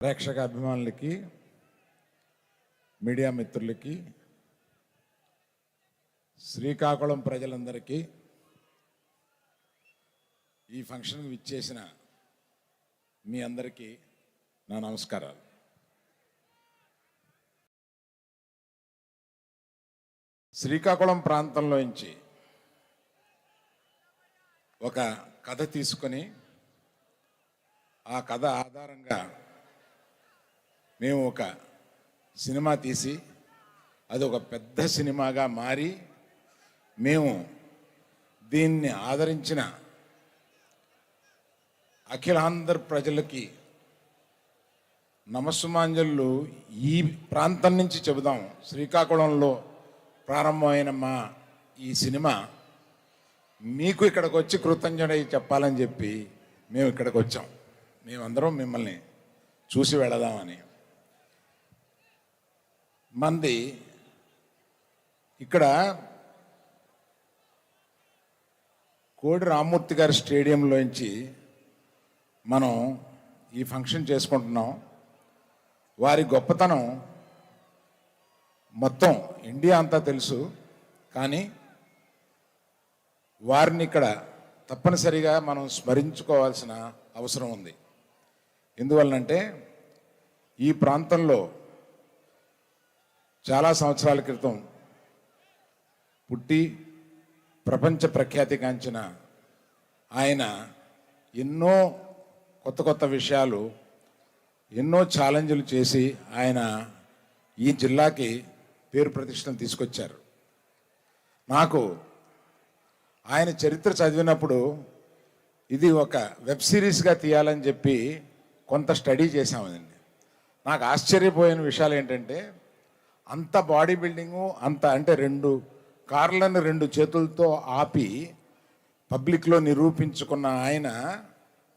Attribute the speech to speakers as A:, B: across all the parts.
A: ప్రేక్షక అభిమానులకి, మీడియా మిత్రులకి, శ్రీకాకుళం ప్రజలందరికీ, ఈ ఫంక్షన్కి విచ్చేసిన మీ అందరికీ నా నమస్కారాలు. శ్రీకాకుళం ప్రాంతంలోంచి ఒక కథ తీసుకొని ఆ కథ ఆధారంగా మేము ఒక సినిమా తీసి అది ఒక పెద్ద సినిమాగా మారి మేము దీన్ని ఆదరించిన అఖిలాంధ్ర ప్రజలకి నమస్సుమాంజలు ఈ ప్రాంతం నుంచి చెబుదాం. శ్రీకాకుళంలో ప్రారంభమైన మా ఈ సినిమా మీకు ఇక్కడికి వచ్చి కృతజ్ఞత చెప్పాలని చెప్పి మేము ఇక్కడికి వచ్చాం. మేమందరం మిమ్మల్ని చూసి వెళదామని. మంది ఇక్కడ కోడి రామ్మూర్తి గారి స్టేడియంలోంచి మనం ఈ ఫంక్షన్ చేసుకుంటున్నాం. వారి గొప్పతనం మొత్తం ఇండియా అంతా తెలుసు, కానీ వారిని ఇక్కడ తప్పనిసరిగా మనం స్మరించుకోవాల్సిన అవసరం ఉంది. ఎందువల్లంటే ఈ ప్రాంతంలో చాలా సంవత్సరాల క్రితం పుట్టి ప్రపంచ ప్రఖ్యాతిగాంచిన ఆయన ఎన్నో కొత్త కొత్త విషయాలు, ఎన్నో ఛాలెంజ్లు చేసి ఆయన ఈ జిల్లాకి పేరు ప్రతిష్టను తీసుకొచ్చారు. నాకు ఆయన చరిత్ర చదివినప్పుడు ఇది ఒక వెబ్ సిరీస్గా తీయాలని చెప్పి కొంత స్టడీ చేశామండి. నాకు ఆశ్చర్యపోయిన విషయాలు ఏంటంటే, అంత బాడీ బిల్డింగు, అంత అంటే 2 కార్లను 2 చేతులతో ఆపి పబ్లిక్లో నిరూపించుకున్న ఆయన,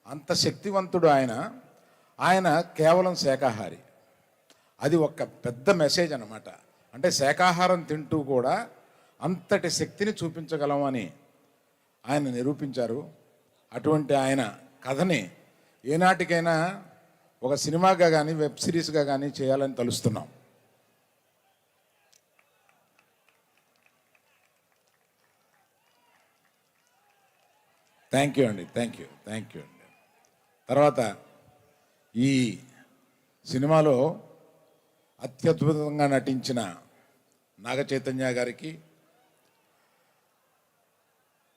A: అంత శక్తివంతుడు ఆయన కేవలం శాకాహారి. అది ఒక పెద్ద మెసేజ్ అన్నమాట. అంటే శాకాహారం తింటూ కూడా అంతటి శక్తిని చూపించగలమని ఆయన నిరూపించారు. అటువంటి ఆయన కథని ఏనాటికైనా ఒక సినిమాగా కానీ వెబ్ సిరీస్గా కానీ చేయాలని తలుస్తున్నాం. థ్యాంక్ యూ అండి. తర్వాత ఈ సినిమాలో అత్యద్భుతంగా నటించిన నాగ చైతన్య గారికి,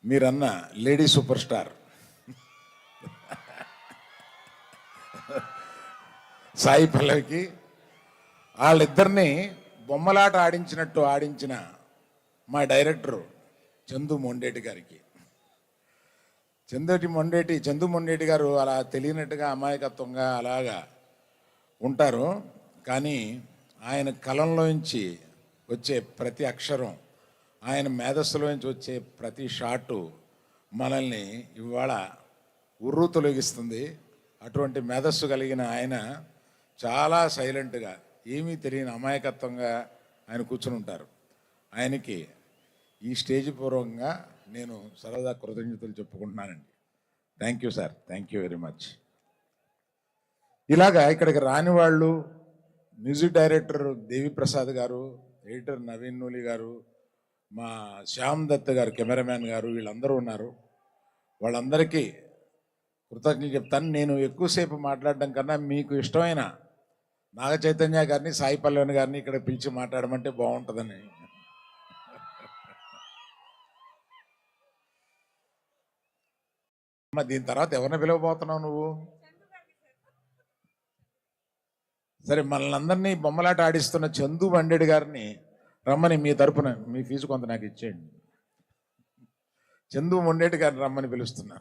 A: మీరన్న లేడీ సూపర్ స్టార్ సాయి పల్లవికి, వాళ్ళిద్దరినీ బొమ్మలాట ఆడించినట్టు ఆడించిన మా డైరెక్టరు చందు మొండేటి గారికి. చందు మొండేటి గారు అలా తెలియనట్టుగా అమాయకత్వంగా అలాగా ఉంటారు, కానీ ఆయన కలంలోంచి వచ్చే ప్రతి అక్షరం, ఆయన మేధస్సులోంచి వచ్చే ప్రతి షాటు మనల్ని ఇవాళ ఉర్రు తొలగిస్తుంది. అటువంటి మేధస్సు కలిగిన ఆయన చాలా సైలెంట్గా, ఏమీ తెలియని అమాయకత్వంగా ఆయన కూర్చుని ఉంటారు. ఆయనకి ఈ స్టేజ్ పూర్వకంగా నేను సరదా కృతజ్ఞతలు చెప్పుకుంటున్నానండి. Thank you sir, thank you very much. ఇలాగా ఇక్కడికి రాని వాళ్ళు, మ్యూజిక్ డైరెక్టర్ దేవిప్రసాద్ గారు, ఎడిటర్ నవీన్ నూలి గారు, మా శ్యామ్ దత్ గారు, కెమెరామ్యాన్ గారు, వీళ్ళందరూ ఉన్నారు. వాళ్ళందరికీ కృతజ్ఞతలు చెప్తాను. నేను ఎక్కువసేపు మాట్లాడడం కన్నా మీకు ఇష్టమైన నాగ చైతన్య గారిని, సాయి పల్లవి గారిని ఇక్కడ పిలిచి మాట్లాడమంటే బాగుంటుందని. దీని తర్వాత ఎవరిని పిలవబోతున్నావు నువ్వు? సరే, మనల్ని అందరినీ బొమ్మలాట ఆడిస్తున్న చందు బండేడి గారిని రమ్మని, మీ తరపున మీ ఫీజు కొంత నాకు ఇచ్చేయండి. చందు మొండేటి గారిని రమ్మని పిలుస్తున్నా.